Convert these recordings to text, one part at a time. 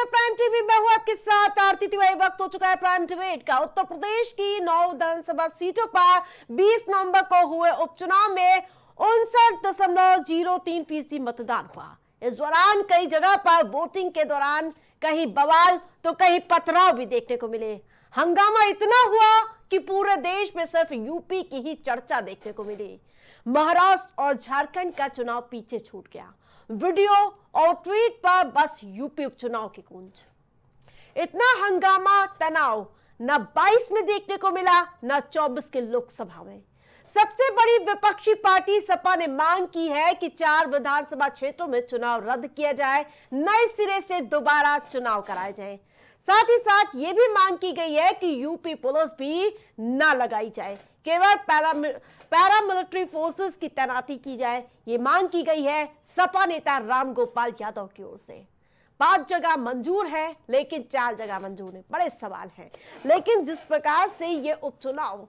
नमस्कार, prime TV में हूं आपके साथ आरती तिवारी। वक्त हो चुका है प्राइम डिबेट का। उत्तर प्रदेश की 9 विधानसभा सीटों पर 20 नवंबर को हुए उपचुनाव में 59.03% मतदान हुआ। इस दौरान कई जगह पर वोटिंग के दौरान कहीं बवाल तो कहीं पथराव भी देखने को मिले। हंगामा इतना हुआ कि पूरे देश में सिर्फ यूपी की ही चर्चा देखने को मिली। महाराष्ट्र और झारखंड का चुनाव पीछे छूट गया। वीडियो और ट्वीट पर बस यूपी उपचुनाव की गूंज। इतना हंगामा तनाव न 22 में देखने को मिला, न 24 के लोकसभा में। सबसे बड़ी विपक्षी पार्टी सपा ने मांग की है कि 4 विधानसभा क्षेत्रों में चुनाव रद्द किया जाए, नए सिरे से दोबारा चुनाव कराए जाए। साथ ही साथ ये भी मांग की गई है कि यूपी पुलिस भी न लगाई जाए, केवल पैरामिलिट्री फोर्सेस की तैनाती की जाए। ये मांग की गई है सपा नेता रामगोपाल यादव की ओर से। 5 जगह मंजूर है लेकिन 4 जगह मंजूर नहीं, बड़े सवाल हैं। लेकिन जिस प्रकार से ये उपचुनाव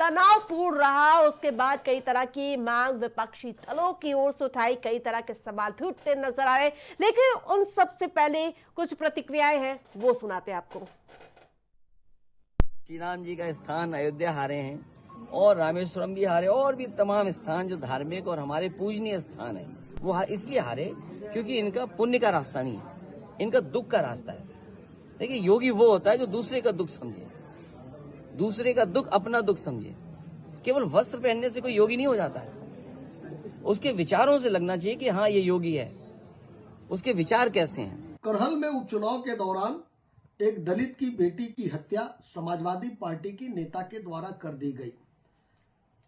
तनावपूर्ण रहा, उसके बाद कई तरह की मांग विपक्षी दलों की ओर से उठाई, कई तरह के सवाल भी उठते नजर आ रहे। लेकिन उन सबसे पहले कुछ प्रतिक्रियाएं हैं, वो सुनाते हैं आपको। श्री राम जी का स्थान अयोध्या हारे हैं और रामेश्वरम भी हारे, और भी तमाम स्थान जो धार्मिक और हमारे पूजनीय स्थान है वो इसलिए हारे क्योंकि इनका पुण्य का रास्ता नहीं है, इनका दुख का रास्ता है। देखिए, योगी वो होता है जो दूसरे का दुख समझे, दूसरे का दुख अपना दुख समझे। केवल वस्त्र पहनने से कोई योगी नहीं हो जाता है, उसके विचारों से लगना चाहिए कि हाँ ये योगी है। उसके विचार कैसे हैं। करहल में उपचुनाव के दौरान एक दलित की बेटी की हत्या समाजवादी पार्टी की नेता के द्वारा कर दी गई।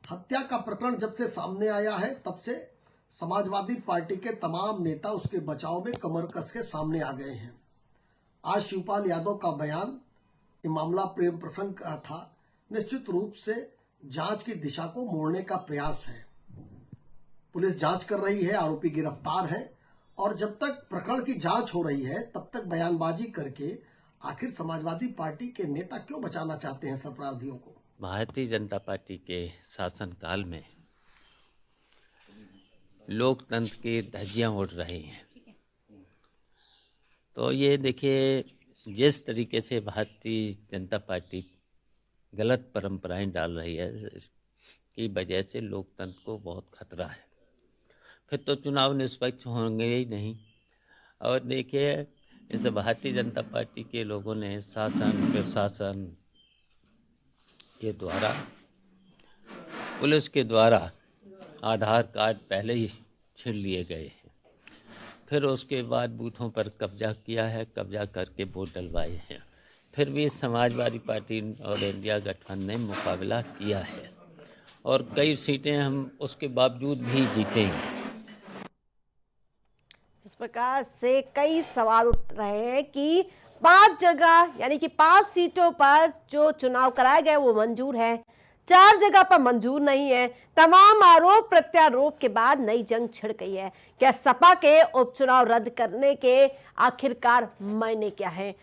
हत्या का प्रकरण जब से सामने आया है तब से समाजवादी पार्टी के तमाम नेता उसके बचाव में कमर कस के सामने आ गए हैं। आज शिवपाल यादव का बयान, ये मामला प्रेम प्रसंग का था, निश्चित रूप से जांच की दिशा को मोड़ने का प्रयास है। पुलिस जांच कर रही है, आरोपी गिरफ्तार है, और जब तक प्रकरण की जांच हो रही है तब तक बयानबाजी करके आखिर समाजवादी पार्टी के नेता क्यों बचाना चाहते हैं अपराधियों को। भारतीय जनता पार्टी के शासनकाल में लोकतंत्र की धज्जियां उड़ रही हैं। तो ये देखिए, जिस तरीके से भारतीय जनता पार्टी गलत परंपराएं डाल रही है, इसकी वजह से लोकतंत्र को बहुत खतरा है। फिर तो चुनाव निष्पक्ष होंगे ही नहीं। और देखिए, इस भारतीय जनता पार्टी के लोगों ने शासन प्रशासन के द्वारा, पुलिस के द्वारा आधार कार्ड पहले ही छीन लिए गए हैं। फिर उसके बाद बूथों पर कब्जा किया है, कब्जा करके वोट डलवाए हैं। फिर भी समाजवादी पार्टी और इंडिया गठबंधन ने मुकाबला किया है और कई सीटें हम उसके बावजूद भी जीतेंगे। इस प्रकार से कई सवाल उठ रहे हैं कि 5 जगह यानी कि 5 सीटों पर जो चुनाव कराए गए वो मंजूर है, 4 जगह पर मंजूर नहीं है। तमाम आरोप प्रत्यारोप के बाद नई जंग छिड़ गई है। क्या सपा के उपचुनाव रद्द करने के आखिरकार मायने क्या है?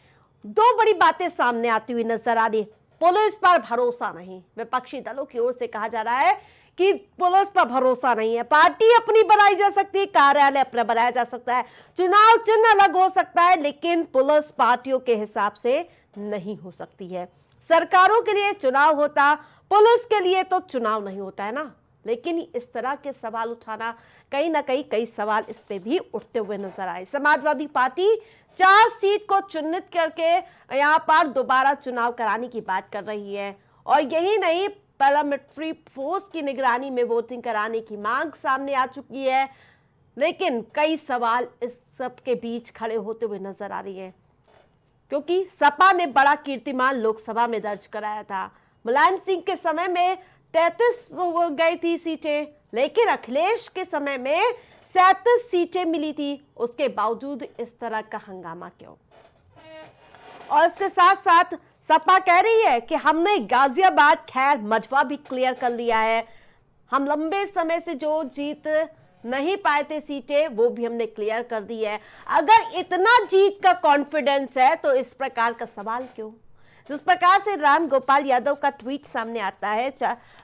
2 बड़ी बातें सामने आती हुई नजर आ रही। पुलिस पर भरोसा नहीं, विपक्षी दलों की ओर से कहा जा रहा है कि पुलिस पर भरोसा नहीं है। पार्टी अपनी बनाई जा सकती है, कार्यालय अपना बनाया जा सकता है, चुनाव चिन्ह अलग हो सकता है, लेकिन पुलिस पार्टियों के हिसाब से नहीं हो सकती है। सरकारों के लिए चुनाव होता, पुलिस के लिए तो चुनाव नहीं होता है ना। लेकिन इस तरह के सवाल उठाना, कहीं ना कहीं कई सवाल इस पे भी उठते हुए नजर आए। समाजवादी पार्टी 4 सीट को चिन्हित करके यहाँ पर दोबारा चुनाव कराने की बात कर रही है, और यही नहीं, पैरामिलिट्री फोर्स की निगरानी में वोटिंग कराने की मांग सामने आ चुकी है। लेकिन कई सवाल इस सब के बीच खड़े होते हुए नजर आ रही है, क्योंकि सपा ने बड़ा कीर्तिमान लोकसभा में दर्ज कराया था। मुलायम सिंह के समय में 33 गई थी सीटें, लेकिन अखिलेश के समय में 37 सीटें मिली थी। उसके बावजूद इस तरह का हंगामा क्यों? और इसके साथ साथ सपा कह रही है कि हमने गाजियाबाद, खैर मझवा भी क्लियर कर लिया है। हम लंबे समय से जो जीत नहीं पाए थे सीटें, वो भी हमने क्लियर कर दी है। अगर इतना जीत का कॉन्फिडेंस है तो इस प्रकार का सवाल क्यों? जिस प्रकार से राम गोपाल यादव का ट्वीट सामने आता है,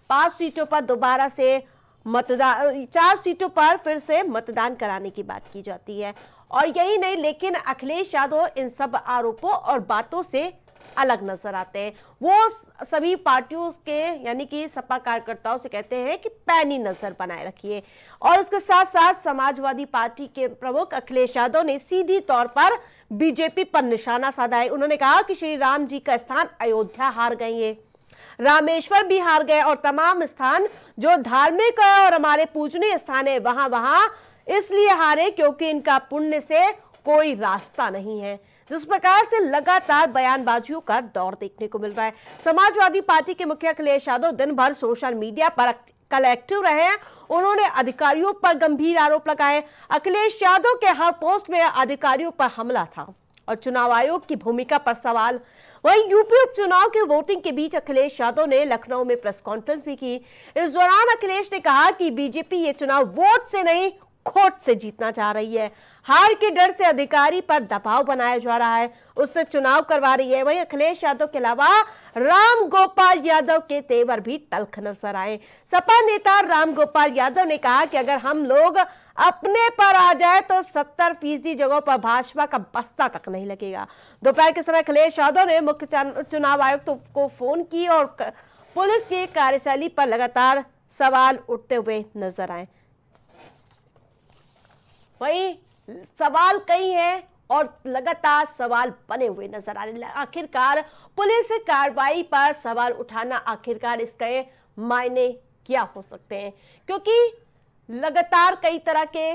5 सीटों पर दोबारा से मतदान 4 सीटों पर फिर से मतदान कराने की बात की जाती है। और यही नहीं, लेकिन अखिलेश यादव इन सब आरोपों और बातों से अलग नजर आते हैं। वो सभी पार्टियों के यानी कि सपा कार्यकर्ताओं से कहते हैं कि पैनी नजर बनाए रखिए। और इसके साथ साथ समाजवादी पार्टी के प्रमुख अखिलेश यादव ने सीधी तौर पर बीजेपी पर निशाना साधा है। उन्होंने कहा कि श्री राम जी का स्थान अयोध्या हार गई है, रामेश्वर भी हार गए और तमाम स्थान जो धार्मिक है और हमारे पूजनीय स्थान है वहां इसलिए हारे क्योंकि इनका पुण्य से कोई रास्ता नहीं है। जिस प्रकार से लगातार बयानबाजियों का दौर देखने को मिल रहा है। समाजवादी पार्टी के मुखिया अखिलेश यादव दिन भर सोशल मीडिया पर कल एक्टिव रहे हैं। उन्होंने अधिकारियों पर गंभीर आरोप लगाए। अखिलेश यादव के हर पोस्ट में अधिकारियों पर हमला था और चुनाव आयोग की भूमिका पर सवाल। वहीं यूपी उपचुनाव की वोटिंग के बीच अखिलेश यादव ने लखनऊ में प्रेस कॉन्फ्रेंस भी की। इस दौरान अखिलेश ने कहा कि बीजेपी ये चुनाव वोट से नहीं खोट से जीतना चाह रही है। हार के डर से अधिकारी पर दबाव बनाया जा रहा है, उससे चुनाव करवा रही है। वहीं अखिलेश यादव के अलावा राम गोपाल यादव के तेवर भी तल्ख नजर आए। सपा नेता राम गोपाल यादव ने कहा कि अगर हम लोग अपने पर आ जाए तो 70% जगहों पर भाजपा का बस्ता तक नहीं लगेगा। दोपहर के समय अखिलेश यादव ने मुख्य चुनाव आयुक्त को फोन की और पुलिस की कार्यशैली पर लगातार सवाल उठते हुए नजर आए। वहीं सवाल कई हैं और लगातार सवाल बने हुए नजर आ रहे हैं। आखिरकार पुलिस कार्रवाई पर सवाल उठाना, आखिरकार इसके मायने क्या हो सकते हैं, क्योंकि लगातार कई तरह के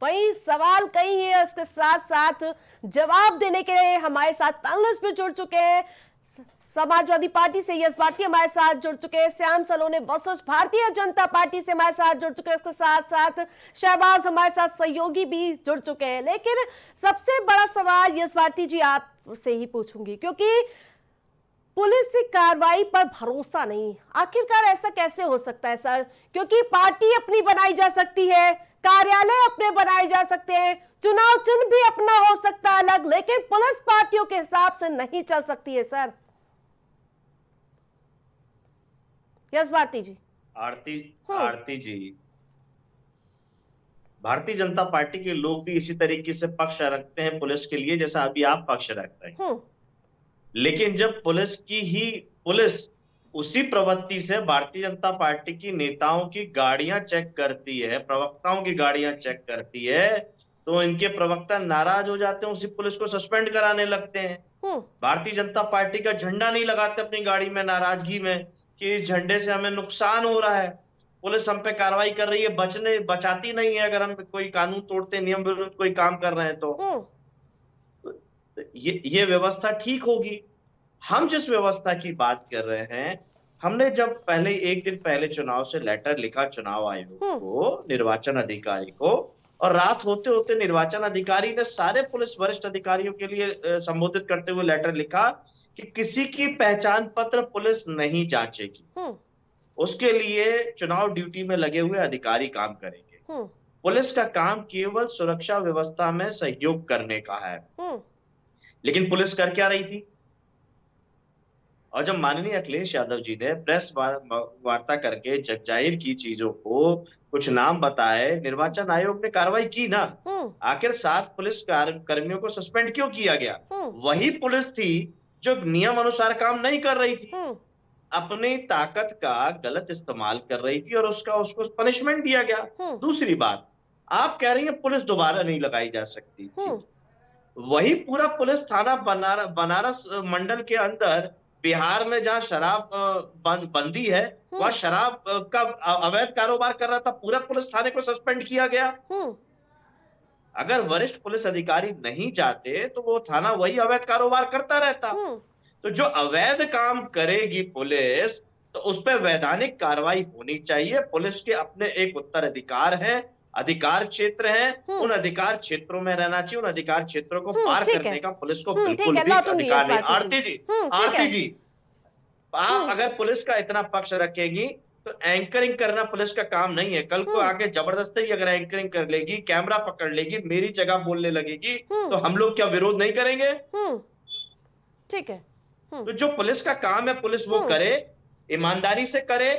वही सवाल कई है। इसके साथ साथ जवाब देने के लिए हमारे साथ पैनलिस्ट भी जुड़ चुके हैं। समाजवादी पार्टी से यश भारती हमारे साथ जुड़ चुके हैं, श्याम सलोने वर्सेस भारतीय जनता पार्टी से हमारे साथ जुड़ चुके हैं। इसके साथ साथ शहबाज हमारे साथ सहयोगी भी जुड़ चुके हैं। लेकिन सबसे बड़ा सवाल यश भारती जी आपसे ही पूछूंगी, क्योंकि पुलिस की कार्रवाई पर भरोसा नहीं, आखिरकार ऐसा कैसे हो सकता है सर? क्योंकि पार्टी अपनी बनाई जा सकती है, कार्यालय अपने बनाए जा सकते हैं, चुनाव चिन्ह भी अपना हो सकता है अलग, लेकिन पुलिस पार्टियों के हिसाब से नहीं चल सकती है सर। यस भारती जी। आरती जी, भारतीय जनता पार्टी के लोग भी इसी तरीके से पक्ष रखते हैं पुलिस के लिए जैसा अभी आप पक्ष रखते हैं। लेकिन जब पुलिस उसी प्रवृत्ति से भारतीय जनता पार्टी की नेताओं की गाड़ियां चेक करती है, प्रवक्ताओं की गाड़ियां चेक करती है, तो इनके प्रवक्ता नाराज हो जाते हैं, उसी पुलिस को सस्पेंड कराने लगते हैं। भारतीय जनता पार्टी का झंडा नहीं लगाते अपनी गाड़ी में नाराजगी में कि इस झंडे से हमें नुकसान हो रहा है, पुलिस हम पे कार्रवाई कर रही है, बचाती नहीं है अगर हम कोई कानून तोड़ते, नियम विरुद्ध कोई काम कर रहे हैं तो ये व्यवस्था ठीक होगी। हम जिस व्यवस्था की बात कर रहे हैं, हमने जब एक दिन पहले चुनाव से लेटर लिखा चुनाव आयोग को, निर्वाचन अधिकारी को, और रात होते होते निर्वाचन अधिकारी ने सारे पुलिस वरिष्ठ अधिकारियों के लिए संबोधित करते हुए लेटर लिखा कि किसी की पहचान पत्र पुलिस नहीं जांचेगी, उसके लिए चुनाव ड्यूटी में लगे हुए अधिकारी काम करेंगे। पुलिस का काम केवल सुरक्षा व्यवस्था में सहयोग करने का है। लेकिन पुलिस कर क्या रही थी? और जब माननीय अखिलेश यादव जी ने प्रेस वार्ता करके जगजाहिर की चीजों को, कुछ नाम बताए, निर्वाचन आयोग ने कार्रवाई की ना। आखिर 7 पुलिस कर्मियों को सस्पेंड क्यों किया गया? वही पुलिस थी जो नियम अनुसार काम नहीं कर रही थी, अपनी ताकत का गलत इस्तेमाल कर रही थी और उसको पनिशमेंट दिया गया। दूसरी बात, आप कह रही हैं पुलिस दोबारा नहीं लगाई जा सकती। वही पूरा पुलिस थाना बनारस मंडल के अंदर बिहार में जहां शराब बंदी है, वहां शराब का अवैध कारोबार कर रहा था, पूरा पुलिस थाने को सस्पेंड किया गया। अगर वरिष्ठ पुलिस अधिकारी नहीं जाते तो वो थाना वही अवैध कारोबार करता रहता। तो जो अवैध काम करेगी पुलिस, तो उस पर वैधानिक कार्रवाई होनी चाहिए। पुलिस के अपने एक उत्तराधिकार है, अधिकार क्षेत्र है, उन अधिकार क्षेत्रों में रहना चाहिए। उन अधिकार क्षेत्रों को पार करने का पुलिस को बिल्कुल भी अधिकार नहीं। आरती जी, आप अगर पुलिस का इतना पक्ष रखेंगी तो एंकरिंग करना पुलिस का काम नहीं है। कल को आके जबरदस्ती अगर एंकरिंग कर लेगी, कैमरा पकड़ लेगी, मेरी जगह बोलने लगेगी, तो हम लोग क्या विरोध नहीं करेंगे? ठीक है। तो जो पुलिस का काम है पुलिस वो करे, ईमानदारी से करे।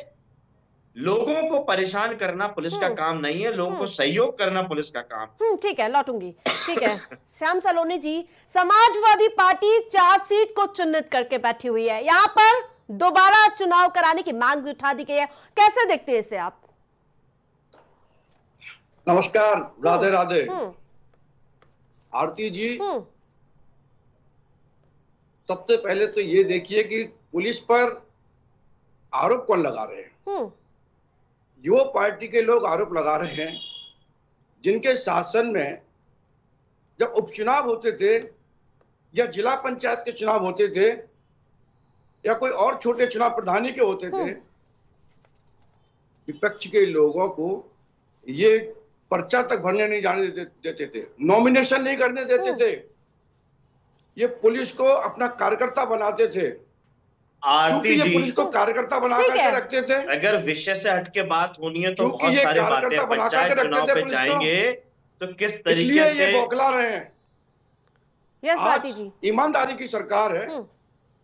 लोगों को परेशान करना पुलिस का काम नहीं है, लोगों को सहयोग करना पुलिस का काम। ठीक है, लौटूंगी। ठीक है। श्याम सलोनी जी, समाजवादी पार्टी 4 सीट को चिन्हित करके बैठी हुई है, यहाँ पर दोबारा चुनाव कराने की मांग भी उठा दी गई है, कैसे देखते हैं इसे आप? नमस्कार, राधे राधे। आरती जी, सबसे पहले तो ये देखिए कि पुलिस पर आरोप कौन लगा रहे हैं। युवा पार्टी के लोग आरोप लगा रहे हैं जिनके शासन में जब उपचुनाव होते थे या जिला पंचायत के चुनाव होते थे या कोई और छोटे चुनाव प्रधानी के होते थे, विपक्ष के लोगों को ये पर्चा तक भरने नहीं जाने देते थे, नॉमिनेशन नहीं करने देते थे, ये पुलिस को अपना कार्यकर्ता बनाते थे। चूंकि ये पुलिस को कार्यकर्ता बना करके रखते थे, अगर विषय से हटके बात होनी है तो चूंकि ये कार्यकर्ता बना करके रखते थे पुलिस को, तो किस इसलिए तरीके ये बौखला रहे हैं। यस आज भारती जी, ईमानदारी की सरकार है,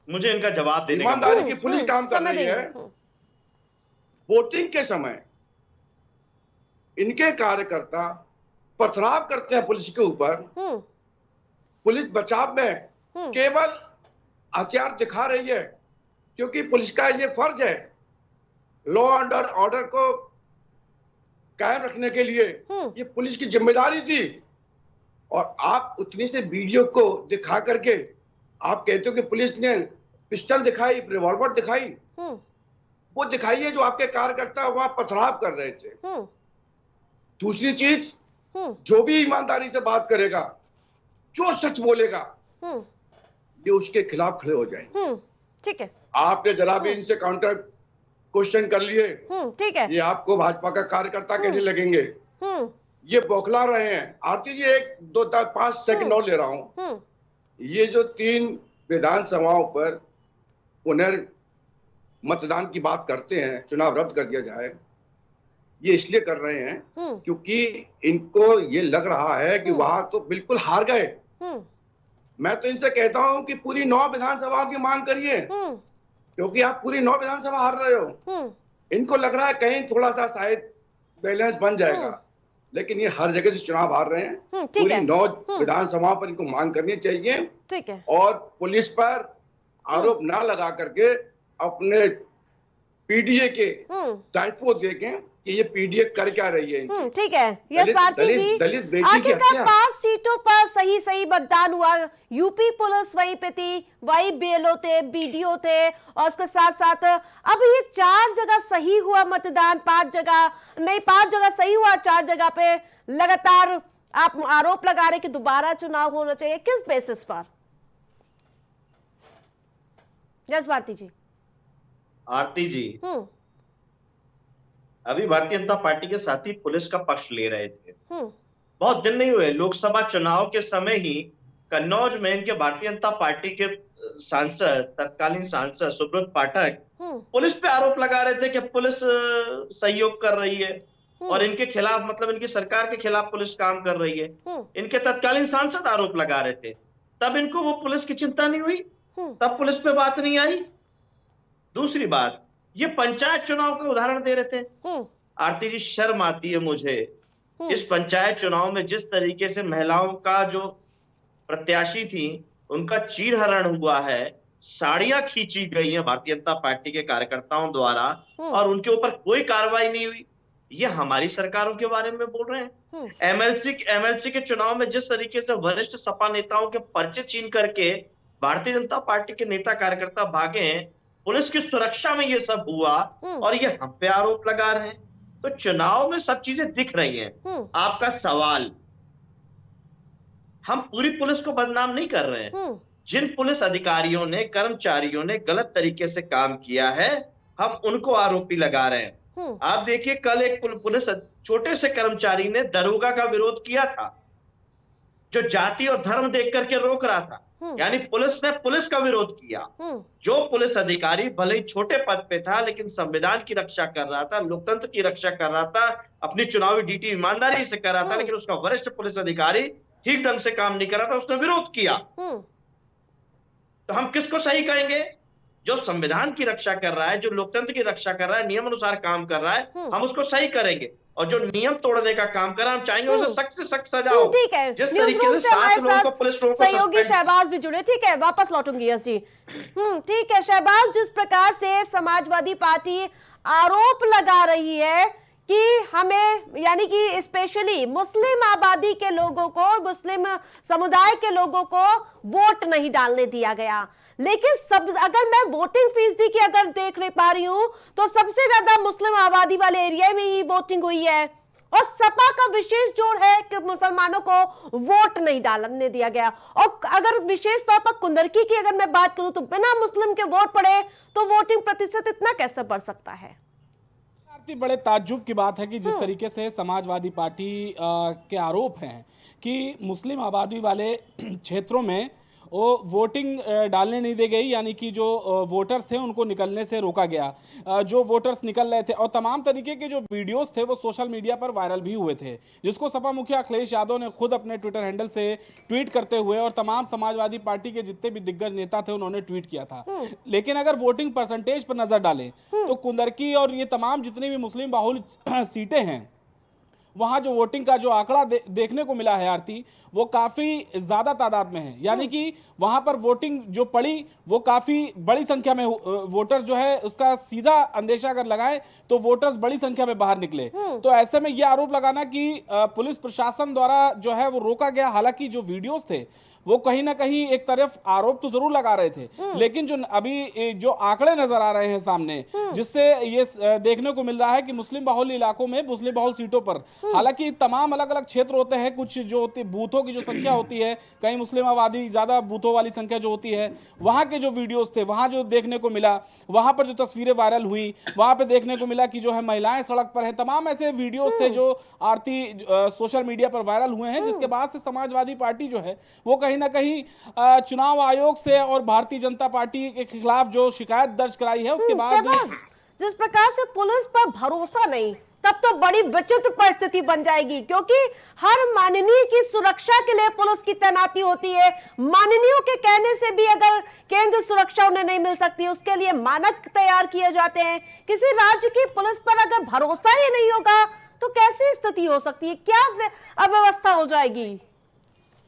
मुझे इनका जवाब देने का ईमानदारी की पुलिस काम कर समय रही है। देंगे। वोटिंग के समय इनके कार्यकर्ता पथराव करते हैं पुलिस के ऊपर, पुलिस बचाव में केवल हथियार दिखा रही है क्योंकि पुलिस का ये फर्ज है लॉ एंड ऑर्डर को कायम रखने के लिए, ये पुलिस की जिम्मेदारी थी। और आप उतनी से वीडियो को दिखा करके आप कहते हो कि पुलिस ने पिस्टल दिखाई, रिवॉल्वर दिखाई, वो दिखाई है जो आपके कार्यकर्ता वहां पथराव कर रहे थे। दूसरी चीज, जो भी ईमानदारी से बात करेगा, जो सच बोलेगा, ये उसके खिलाफ खड़े हो जाएंगे। ठीक है, आपने जरा भी इनसे काउंटर क्वेश्चन कर लिए, ठीक है, ये आपको भाजपा का कार्यकर्ता कहने लगेंगे। ये बौखला रहे हैं। आरती जी, 1, 2, 5 सेकंड और ले रहा हूं। ये जो 3 विधानसभाओं पर पुनर्मतदान की बात करते हैं, चुनाव रद्द कर दिया जाए, ये इसलिए कर रहे हैं क्योंकि इनको ये लग रहा है कि वहां तो बिल्कुल हार गए। मैं तो इनसे कहता हूं कि पूरी 9 विधानसभाओं की मांग करिए, क्योंकि आप पूरी 9 विधानसभा हार रहे हो। इनको लग रहा है कहीं थोड़ा सा शायद बैलेंस बन जाएगा, लेकिन ये हर जगह से चुनाव हार रहे हैं। पूरी 9 विधानसभाओं पर इनको मांग करनी चाहिए। ठीक है, और पुलिस पर आरोप ना लगा करके अपने पीडीए के दायित्व देखें कि ये पीडीए कर क्या रही है। ठीक है। यस भारती जी, दलित बेटी की आखिरकार हत्या। 5 सीटों पर सही मतदान हुआ। यूपी पुलिस वहीं पे थी, वही बीएलओ थे, बीडीओ थे, और उसके साथ साथ अब ये 4 जगह सही हुआ मतदान, 5 जगह नहीं, 5 जगह सही हुआ, 4 जगह पे लगातार आप आरोप लगा रहे कि दोबारा चुनाव होना चाहिए, किस बेसिस पर? यस भारती जी। आरती जी, अभी भारतीय जनता पार्टी के साथी पुलिस का पक्ष ले रहे थे। बहुत दिन नहीं हुए, लोकसभा चुनाव के समय ही कन्नौज में इनके भारतीय जनता पार्टी के सांसद, तत्कालीन सांसद सुब्रत पाठक पुलिस पे आरोप लगा रहे थे कि पुलिस सहयोग कर रही है और इनके खिलाफ, मतलब इनकी सरकार के खिलाफ पुलिस काम कर रही है। इनके तत्कालीन सांसद आरोप लगा रहे थे, तब इनको वो पुलिस की चिंता नहीं हुई, तब पुलिस पे बात नहीं आई। दूसरी बात, ये पंचायत चुनाव का उदाहरण दे रहे थे। आरती जी, शर्म आती है मुझे इस पंचायत चुनाव में जिस तरीके से महिलाओं का जो प्रत्याशी थी उनका चीरहरण हुआ है, साड़ियां खींची गई हैं भारतीय जनता पार्टी के कार्यकर्ताओं द्वारा और उनके ऊपर कोई कार्रवाई नहीं हुई। ये हमारी सरकारों के बारे में बोल रहे हैं। एमएलसी के चुनाव में जिस तरीके से वरिष्ठ सपा नेताओं के पर्चे छीन करके भारतीय जनता पार्टी के नेता कार्यकर्ता भागे हैं, पुलिस की सुरक्षा में ये सब हुआ और ये हम पे आरोप लगा रहे हैं। तो चुनाव में सब चीजें दिख रही हैं। आपका सवाल, हम पूरी पुलिस को बदनाम नहीं कर रहे हैं। जिन पुलिस अधिकारियों ने, कर्मचारियों ने गलत तरीके से काम किया है, हम उनको आरोपी लगा रहे हैं। आप देखिए, कल एक पुलिस छोटे से कर्मचारी ने दरोगा का विरोध किया था, जो जाति और धर्म देख करके रोक रहा था, यानी पुलिस ने पुलिस का विरोध किया। जो पुलिस अधिकारी भले ही छोटे पद पे था, लेकिन संविधान की रक्षा कर रहा था, लोकतंत्र की रक्षा कर रहा था, अपनी चुनावी ड्यूटी ईमानदारी से कर रहा था, लेकिन उसका वरिष्ठ पुलिस अधिकारी ठीक ढंग से काम नहीं कर रहा था, उसने विरोध किया। तो हम किसको सही कहेंगे? जो संविधान की रक्षा कर रहा है, जो लोकतंत्र की रक्षा कर रहा है, नियम अनुसार काम कर रहा है, हम उसको सही करेंगे। और जो नियम तोड़ने का काम कर रहा है, हम चाहेंगे उसे सख्त से सख्त सजा हो। ठीक है, जिस न्यूज़ तरीके रूम से से हमारे 7 लोगों को साथ पुलिस लोगों को सहयोगी सस्पेंड। शहबाज भी जुड़े। ठीक है, वापस लौटूंगी यस जी। ठीक है शहबाज, जिस प्रकार से समाजवादी पार्टी आरोप लगा रही है कि हमें, यानी कि स्पेशली मुस्लिम आबादी के लोगों को, मुस्लिम समुदाय के लोगों को वोट नहीं डालने दिया गया, लेकिन अगर मैं वोटिंग फीसदी की अगर देख पा रही हूं तो सबसे ज्यादा मुस्लिम आबादी वाले एरिया में ही वोटिंग हुई है, और सपा का विशेष जोर है कि मुसलमानों को वोट नहीं डालने दिया गया। और अगर विशेष तौर पर कुंदरकी की अगर मैं बात करूं तो बिना मुस्लिम के वोट पड़े तो वोटिंग प्रतिशत इतना कैसे बढ़ सकता है? बड़े ताज्जुब की बात है कि जिस तरीके से समाजवादी पार्टी के आरोप हैं कि मुस्लिम आबादी वाले क्षेत्रों में वो वोटिंग डालने नहीं दी गई, यानी कि जो वोटर्स थे उनको निकलने से रोका गया। जो वोटर्स निकल रहे थे और तमाम तरीके के जो वीडियोस थे वो सोशल मीडिया पर वायरल भी हुए थे, जिसको सपा मुखिया अखिलेश यादव ने खुद अपने ट्विटर हैंडल से ट्वीट करते हुए, और तमाम समाजवादी पार्टी के जितने भी दिग्गज नेता थे उन्होंने ट्वीट किया था। लेकिन अगर वोटिंग परसेंटेज पर नजर डालें तो कुंदरकी और ये तमाम जितनी भी मुस्लिम बाहुल सीटें हैं, वहां जो वोटिंग का जो आंकड़ा देखने को मिला है आरती, वो काफी ज्यादा तादाद में है। यानी कि वहां पर वोटिंग जो पड़ी वो काफी बड़ी संख्या में वोटर जो है उसका सीधा अंदेशा अगर लगाए तो वोटर्स बड़ी संख्या में बाहर निकले। तो ऐसे में यह आरोप लगाना कि पुलिस प्रशासन द्वारा जो है वो रोका गया, हालांकि जो वीडियोस थे वो कहीं ना कहीं एक तरफ आरोप तो जरूर लगा रहे थे, लेकिन जो अभी जो आंकड़े नजर आ रहे हैं सामने, जिससे ये देखने को मिल रहा है कि मुस्लिम बाहुल इलाकों में, मुस्लिम बाहुल सीटों पर, हालांकि तमाम अलग अलग क्षेत्र होते हैं, कुछ जो होती बूथों की जो संख्या होती है, कहीं मुस्लिम आबादी ज्यादा बूथों वाली संख्या जो होती है, वहां के जो वीडियोस थे, वहां जो देखने को मिला, वहां पर जो तस्वीरें वायरल हुई, वहां पर देखने को मिला कि जो है महिलाएं सड़क पर है। तमाम ऐसे वीडियोस थे जो आरती सोशल मीडिया पर वायरल हुए हैं, जिसके बाद से समाजवादी पार्टी जो है वो कहीं ना कहीं चुनाव आयोग से और भारतीय जनता पार्टी के खिलाफ जो शिकायत दर्ज कराई है उसके बाद जिस प्रकार से पुलिस पर भरोसा नहीं, तब तो बड़ी विचित्र परिस्थिति बन जाएगी, क्योंकि हर माननीय की सुरक्षा के लिए पुलिस की तैनाती होती है। माननीयों के कहने से भी अगर केंद्र सुरक्षा उन्हें नहीं मिल सकती, उसके लिए मानक तैयार किए जाते हैं। किसी राज्य की पुलिस पर अगर भरोसा ही नहीं होगा तो कैसी स्थिति हो सकती है, क्या अव्यवस्था हो जाएगी?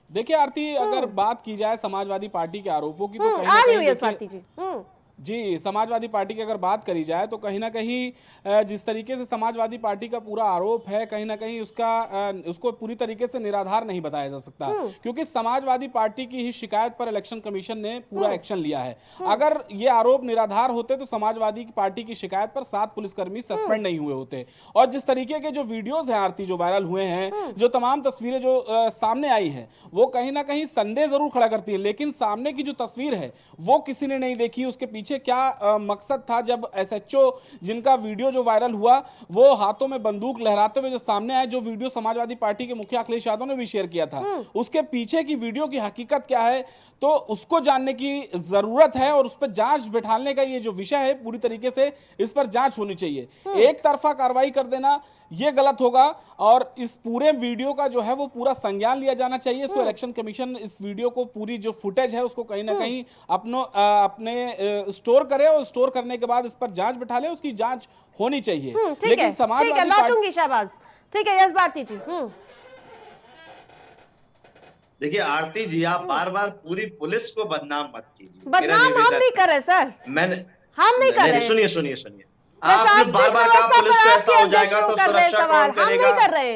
देखिए आरती, अगर बात की जाए समाजवादी पार्टी के आरोपों की तो जी समाजवादी पार्टी की अगर बात करी जाए तो कहीं ना कहीं जिस तरीके से समाजवादी पार्टी का पूरा आरोप है, कहीं ना कहीं उसको पूरी तरीके से निराधार नहीं बताया जा सकता, क्योंकि समाजवादी पार्टी की ही शिकायत पर इलेक्शन कमीशन ने पूरा एक्शन लिया है। अगर ये आरोप निराधार होते तो समाजवादी पार्टी की शिकायत पर 7 पुलिसकर्मी सस्पेंड नहीं हुए होते। और जिस तरीके के जो वीडियोज हैं आरती, जो वायरल हुए हैं, जो तमाम तस्वीरें जो सामने आई है, वो कहीं ना कहीं संदेह जरूर खड़ा करती है, लेकिन सामने की जो तस्वीर है वो किसी ने नहीं देखी। उसके पीछे क्या मकसद था? जब एसएचओ जिनका वीडियो जो वायरल हुआ वो हाथों में बंदूक लहराते हुए जो सामने आए, जो वीडियो समाजवादी पार्टी के मुखिया अखिलेश यादव ने भी शेयर किया था, उसके पीछे की वीडियो की हकीकत क्या है तो उसको जानने की जरूरत है, और उस पर जांच बिठाने का ये जो विषय है पूरी तरीके से इस पर जांच होनी चाहिए। एक तरफा कार्रवाई कर देना ये गलत होगा, और इस पूरे वीडियो का जो है वो पूरा संज्ञान लिया जाना चाहिए। इसको इलेक्शन कमीशन इस वीडियो को, पूरी जो फुटेज है उसको कहीं ना कहीं अपने स्टोर करे, और स्टोर करने के बाद इस पर जांच बिठा ले, उसकी जांच होनी चाहिए। लेकिन समाजवादी पार्टी शाबाश, ठीक है, यस भारती जी। देखिए आरती जी, आप बार बार पूरी पुलिस को बदनाम मत कीजिए। बदनाम हम नहीं कर रहे सर, हम नहीं कर रहे। सुनिए आपने बार बार कहा पुलिस को ऐसा हो जाएगा तो सुरक्षा कौन करेगा? हम नहीं कर रहे।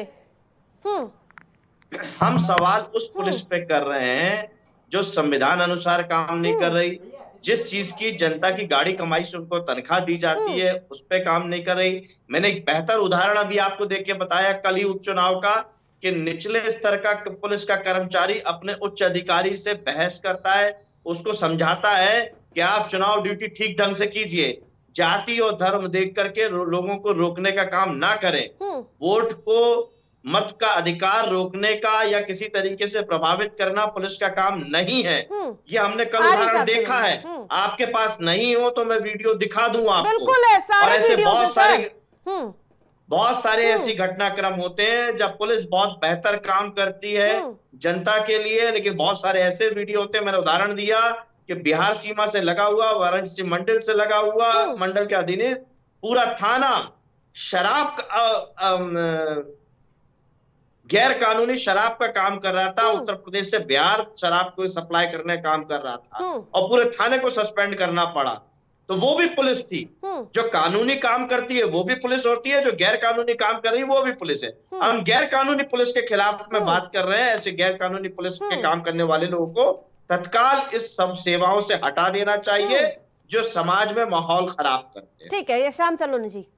हम सवाल उस पुलिस पे कर रहे हैं जो संविधान अनुसार काम नहीं कर रही, जिस चीज की जनता की गाड़ी कमाई से उनको तनख्वाह दी जाती है उस पे काम नहीं कर रही। मैंने एक बेहतर उदाहरण अभी आपको देख के बताया कल ही उपचुनाव का, कि निचले स्तर का पुलिस का कर्मचारी अपने उच्च अधिकारी से बहस करता है, उसको समझाता है कि आप चुनाव ड्यूटी ठीक ढंग से कीजिए, जाति और धर्म देख करके लोगों को रोकने का काम ना करें, वोट को मत का अधिकार रोकने का या किसी तरीके से प्रभावित करना पुलिस का काम नहीं है। ये हमने कल आरिफ उदाहरण साहब देखा है। आपके पास नहीं हो तो मैं वीडियो दिखा दूं आपको। बिल्कुल है, और सारे ऐसे वीडियोस हैं सर। बहुत सारे ऐसी घटनाक्रम होते हैं जब पुलिस बहुत बेहतर काम करती है जनता के लिए, लेकिन बहुत सारे ऐसे वीडियो होते हैं। मैंने उदाहरण दिया कि बिहार सीमा से लगा हुआ, वाराणसी मंडल से लगा हुआ, मंडल के अधीन पूरा थाना शराब गैर कानूनी शराब का काम कर रहा था। उत्तर प्रदेश से बिहार शराब को सप्लाई करने का काम कर रहा था और पूरे थाने को सस्पेंड करना पड़ा। तो वो भी पुलिस थी। जो कानूनी काम करती है वो भी पुलिस होती है, जो गैर कानूनी काम कर रही है वो भी पुलिस है। हम गैर कानूनी पुलिस के खिलाफ में बात कर रहे हैं। ऐसे गैर कानूनी पुलिस के काम करने वाले लोगों को तत्काल इस सब सेवाओं से हटा देना चाहिए जो समाज में माहौल खराब करते हैं। ठीक है, ये श्याम सलोनी जी।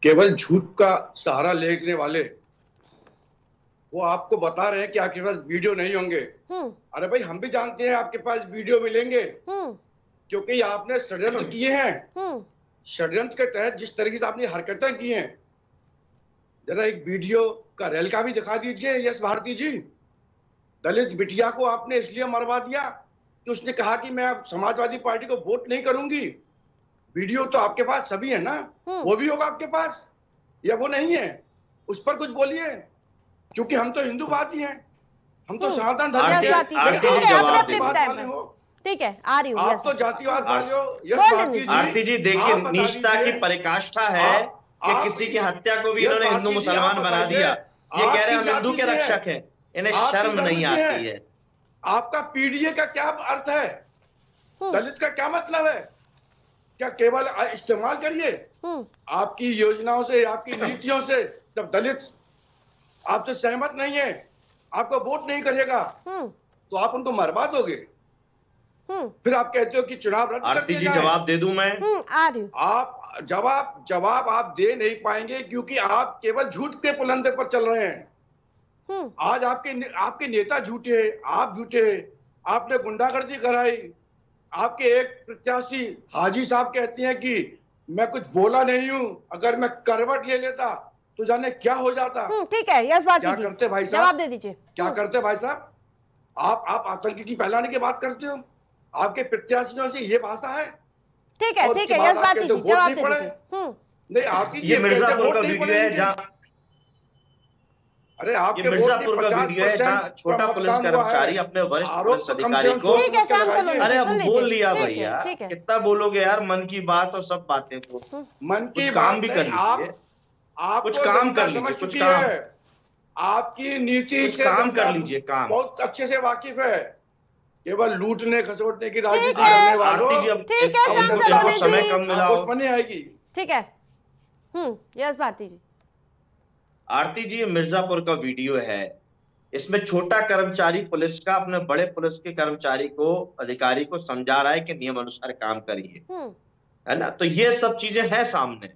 केवल झूठ का सहारा लेने वाले वो आपको बता रहे हैं कि आपके पास वीडियो नहीं होंगे। अरे भाई, हम भी जानते हैं आपके पास वीडियो मिलेंगे क्योंकि आपने षड्यंत्र किए हैं। षड्यंत्र के तहत जिस तरीके से आपने हरकतें की हैं, जरा एक वीडियो का रेल का भी दिखा दीजिए यश भारती जी। दलित बिटिया को आपने इसलिए मरवा दिया कि उसने कहा कि मैं अब समाजवादी पार्टी को वोट नहीं करूंगी। वीडियो तो आपके पास सभी है ना, वो भी होगा आपके पास या वो नहीं है? उस पर कुछ बोलिए, क्योंकि हम तो हिंदूवादी हैं, हम तो सनातन धर्म के वाले हो। ठीक है, आ रही हूँ। आप तो जातिवाद वाले हो। आरती जी देखिए, नीचता की पराकाष्ठा है कि किसी की हत्या को भी इन्होंने हिंदू मुसलमान बना दिया। ये कह रहे हैं हम हिंदू के रक्षक हैं, इन्हें शर्म नहीं आती है। आपका पीडीए का क्या अर्थ है? दलित का क्या मतलब है? क्या केवल इस्तेमाल करिए आपकी योजनाओं से, आपकी नीतियों से। जब दलित आपसे सहमत नहीं है, आपको वोट नहीं करेगा, तो आप उनको मरवा दोगे। फिर आप कहते हो कि चुनाव रद्द कर दिया जाए। जवाब दे दूं मैं? आ रही हूं। आप जवाब आप दे नहीं पाएंगे क्योंकि आप केवल झूठ के पुलंदे पर चल रहे हैं। आज आपके नेता झूठे, आप झूठे, आपने गुंडागर्दी कराई। आपके एक प्रत्याशी हाजी साहब कहते हैं कि मैं कुछ बोला नहीं हूं, अगर मैं करवट ले लेता तो जाने क्या हो जाता। ठीक है, यस बात क्या करते भाई साहब? जवाब दे दीजिए। क्या करते भाई साहब? आप आतंक की फैलाने की बात करते हो। आपके प्रत्याशियों से ये भाषा है। ठीक है, ठीक है, यस बात दीजिए, जवाब दे दीजिए। नहीं, आपकी ये मिर्जापुर का वीडियो है जहाँ, अरे आपके मिर्जापुर का वीडियो है जहाँ छोटा पुलिस कर्मचारी अपने वरिष्ठ पुलिस अधिकारी को, अरे अब बोल लिया भैया, कितना बोलोगे यार मन की बात और सब बातें को। मन की काम भी कर लीजिए, कुछ काम कर लीजिए, कुछ काम, आपकी नीति से काम कर लीजिए, काम बहुत अच्छे से वाकिफ है। केवल लूटने खसोटने की राजनीति करने वालों, ठीक है, समय कम मिला उसमें नहीं आएगी। ठीक है, यस भारती जी। आरती जी, ये मिर्जापुर का वीडियो है। इसमें छोटा कर्मचारी पुलिस का अपने बड़े पुलिस के कर्मचारी को, अधिकारी को समझा रहा है कि नियम अनुसार काम करिए, है ना। तो ये सब चीजें हैं सामने।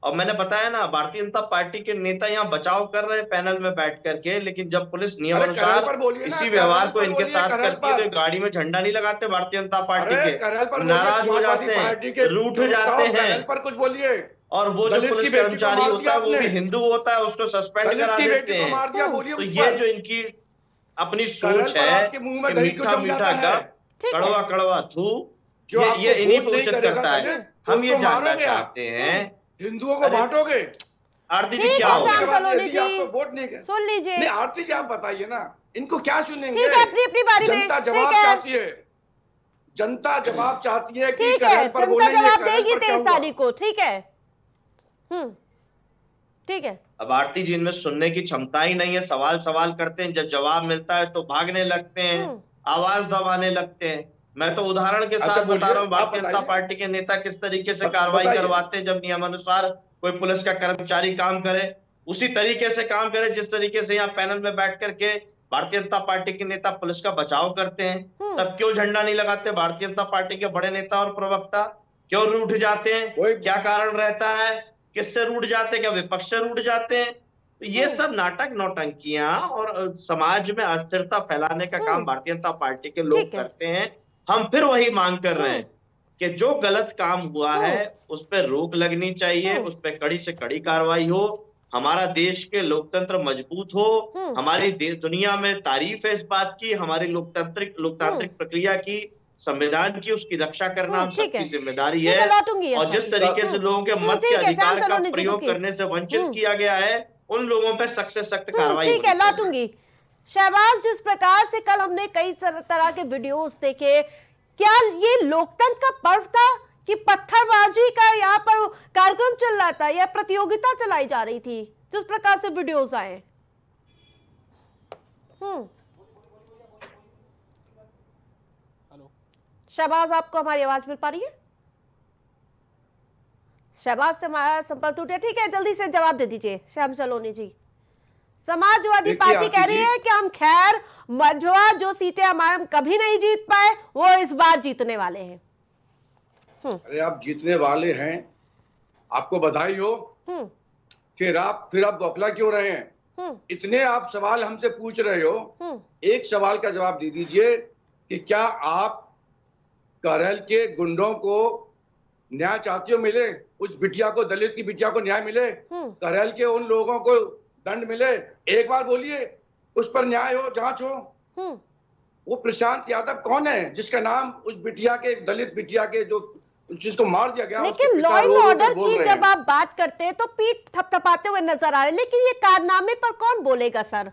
और मैंने बताया ना, भारतीय जनता पार्टी के नेता यहाँ बचाव कर रहे हैं पैनल में बैठ करके, लेकिन जब पुलिस नियम अनुसार इसी व्यवहार को इनके साथ करती है तो गाड़ी में झंडा नहीं लगाते भारतीय जनता पार्टी के, नाराज हो जाते हैं, रूठ जाते हैं। पर कुछ बोलिए। और वो जो पुलिस कर्मचारी होता है वो भी हिंदू होता है, उसको सस्पेंड करा देते हैं। तो ये जो इनकी अपनी सोच है कि मीठा मीठा गप, कड़वा कड़वा थू, ये इन्हीं को उचित करता है। हम ये जानना चाहते हैं, हिंदुओं को बांटोगे? आरती जी क्या होगा? आपको वोट नहीं, सुन लीजिए। नहीं आरती जी आप बताइए ना, इनको क्या सुनेंगे? अपनी बारी में जनता जवाब चाहती है, जनता जवाब चाहती है कि जनता जवाब देगी 23 तारीख को। ठीक है, ठीक है। अब आरती जी इनमें सुनने की क्षमता ही नहीं है, सवाल करते हैं, जब जवाब मिलता है तो भागने लगते हैं, आवाज दबाने लगते हैं। मैं तो उदाहरण के साथ बता रहा हूँ भारतीय जनता पार्टी के नेता किस तरीके से कार्रवाई करवाते हैं। जब नियमानुसार कोई पुलिस का कर्मचारी काम करे, उसी तरीके से काम करे जिस तरीके से यहाँ पैनल में बैठ करके भारतीय जनता पार्टी के नेता पुलिस का बचाव करते हैं। तब क्यों झंडा नहीं लगाते भारतीय जनता पार्टी के बड़े नेता और प्रवक्ता? क्यों रूठ जाते हैं? क्या कारण रहता है? किससे रूठ जाते हैं? क्या विपक्ष से रूठ जाते हैं? तो ये सब नाटक नौटंकियां और समाज में अस्थिरता फैलाने का काम भारतीय जनता पार्टी के लोग करते हैं। हम फिर वही मांग कर रहे हैं कि जो गलत काम हुआ है उस पर रोक लगनी चाहिए, उस पर कड़ी से कड़ी कार्रवाई हो। हमारा देश के लोकतंत्र मजबूत हो, हमारी दुनिया में तारीफ है इस बात की, हमारी लोकतांत्रिक प्रक्रिया की, संविधान की, उसकी रक्षा करना हम ठीक है, सबकी जिम्मेदारी ठीक है, है। लौटूंगी और जिस यशपाल जी। तरीके से लोगों के मत के ठीक है, श्याम अधिकार का सलोनी जी प्रयोग रुकिए। करने से वंचित किया गया है, उन लोगों पे सख्त से सख्त कार्रवाई ठीक है, होनी चाहिए। लौटूंगी। शहबाज, जिस प्रकार से कल हमने कई तरह के वीडियोस देखे, क्या ये लोकतंत्र का पर्व था कि पत्थरबाजी का यहाँ पर कार्यक्रम चल रहा था या प्रतियोगिता चलाई जा रही थी, जिस प्रकार से वीडियोस आए? शहबाज, आपको हमारी आवाज मिल पा रही है? शहबाज से हमारा संपर्क टूट गया। ठीक है, जल्दी से जवाब दे दीजिए श्याम सलोनी जी। समाजवादी पार्टी कह रही है कि हम खैर मझवा जो सीटें हम कभी नहीं जीत पाए, वो इस बार जीतने वाले हैं। अरे आप जीतने वाले हैं, आपको बधाई हो। फिर आप बौखला क्यों रहे हैं? इतने आप सवाल हमसे पूछ रहे हो, एक सवाल का जवाब दे दीजिए कि क्या आप करहल के गुंडों को न्याय चाहते हो? मिले उस बिटिया को, दलित की बिटिया को न्याय मिले? करहल के उन लोगों को दंड मिले? एक बार बोलिए, उस पर न्याय हो, जांच हो। वो प्रशांत यादव कौन है जिसका नाम उस बिटिया के, दलित बिटिया के जो जिसको मार दिया गया, लेकिन लॉ एंड ऑर्डर की जब आप बात करते हैं तो पीठ थपथपाते हुए नजर आ रहे हैं, लेकिन ये कारनामे पर कौन बोलेगा सर?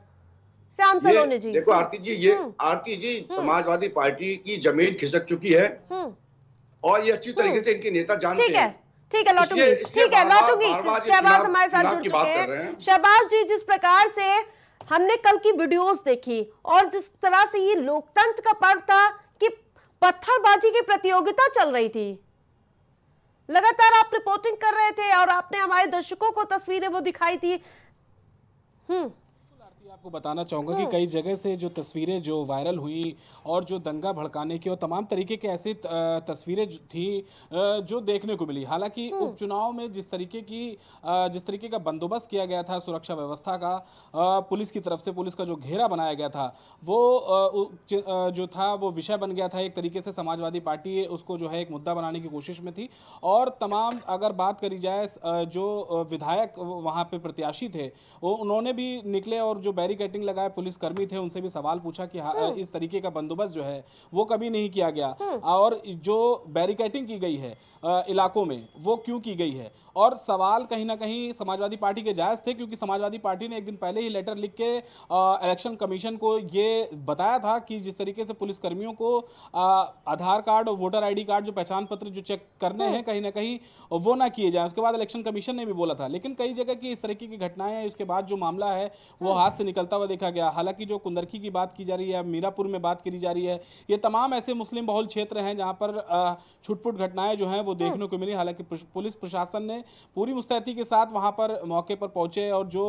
श्याम सलोनी जी। देखो आरती जी, ये आरती जी समाजवादी पार्टी की जमीन खिसक चुकी है और ये अच्छी तरीके से इनके नेता जानते हैं। ठीक है, लौटूंगी। ठीक है, लौटूंगी। शहबाज हमारे साथ जुड़ चुके हैं। शहबाज जी, जिस प्रकार से हमने कल की वीडियोस देखी और जिस तरह से ये लोकतंत्र का पर्व था कि पत्थरबाजी की प्रतियोगिता चल रही थी, लगातार आप रिपोर्टिंग कर रहे थे और आपने हमारे दर्शकों को तस्वीरें वो दिखाई थी। आपको बताना चाहूँगा कि कई जगह से जो तस्वीरें जो वायरल हुई और जो दंगा भड़काने की और तमाम तरीके के ऐसे तस्वीरें थी जो देखने को मिली। हालांकि उपचुनाव में जिस तरीके का बंदोबस्त किया गया था, सुरक्षा व्यवस्था का, पुलिस की तरफ से, पुलिस का जो घेरा बनाया गया था, वो जो था वो विषय बन गया था। एक तरीके से समाजवादी पार्टी उसको जो है एक मुद्दा बनाने की कोशिश में थी। और तमाम अगर बात करी जाए जो विधायक वहाँ पे प्रत्याशी थे, वो उन्होंने भी निकले और जो बैरिकेडिंग लगाए पुलिसकर्मी थे, उनसे भी सवाल पूछा कि इस तरीके का बंदोबस्त जो है वो कभी नहीं किया गया और जो बैरिकेडिंग की गई है इलाकों में वो क्यों की गई है। और सवाल कहीं ना कहीं समाजवादी पार्टी के जायज़ थे, क्योंकि समाजवादी पार्टी ने एक दिन पहले ही लेटर लिख के इलेक्शन कमीशन को ये बताया था कि जिस तरीके से पुलिसकर्मियों को आधार कार्ड और वोटर आईडी कार्ड जो पहचान पत्र जो चेक करने हैं कहीं ना कहीं वो ना किए जाए। उसके बाद इलेक्शन कमीशन ने भी बोला था, लेकिन कई जगह की इस तरीके की घटनाएं हैं, उसके बाद जो मामला है वो हाथ से निकलता हुआ देखा गया। हालांकि जो कुंदरखी की बात की जा रही है, मीरापुर में बात करी जा रही है, ये तमाम ऐसे मुस्लिम बहुल क्षेत्र हैं जहां पर छुटपुट घटनाएं जो हैं वो देखने को मिली। हालांकि पुलिस प्रशासन ने पूरी मुस्तैदी के साथ वहां पर मौके पर पहुंचे और जो